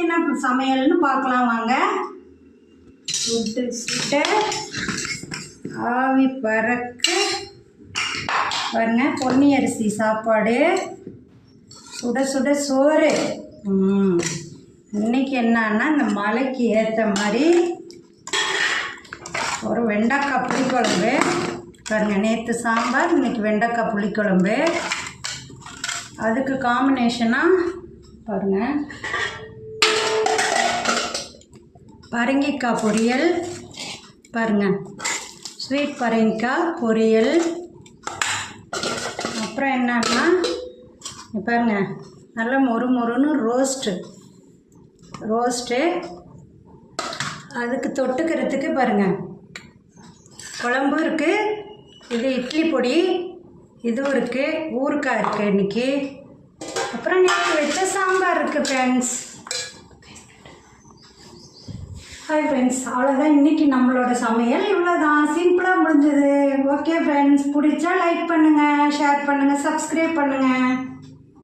என்ன சமையல்னு பார்க்கலாம் வாங்க. சுட்டு சுட்டு ஆவி பறக்க பாருங்க. பொன்னி அரிசி சாப்பாடு, சுட சுட சோறு. இன்னைக்கு என்னன்னா இந்த மலைக்கு ஏற்ற மாதிரி ஒரு வெண்டைக்காய் புளிக்குழம்பு பாருங்க. நேற்று சாம்பார், இன்னைக்கு வெண்டைக்காய் புளிக்குழம்பு. அதுக்கு காம்பினேஷனாக பாருங்க பரங்கிக்காய் பொரியல் பாருங்க. ஸ்வீட் பரங்கிக்காய் பொரியல். அப்புறம் என்னன்னா பாருங்க நல்லா மொறு மொறுன்னு ரோஸ்ட்டு. அதுக்கு தொட்டுக்கிறதுக்கு பாருங்கள் குழம்பு இருக்குது. இது இட்லி பொடி, இதுவும் இருக்குது. ஊறுக்காய் இருக்குது இன்றைக்கி. அப்புறம் நேற்று வச்ச சாம்பார் இருக்குது ஃப்ரெண்ட்ஸ். ஹாய் ஃப்ரெண்ட்ஸ், அவ்வளோதான் இன்றைக்கி நம்மளோட சமையல். இவ்வளோதான், சிம்பிளாக முடிஞ்சது. ஓகே ஃப்ரெண்ட்ஸ், பிடிச்சா லைக் பண்ணுங்கள், ஷேர் பண்ணுங்கள், சப்ஸ்கிரைப் பண்ணுங்கள்.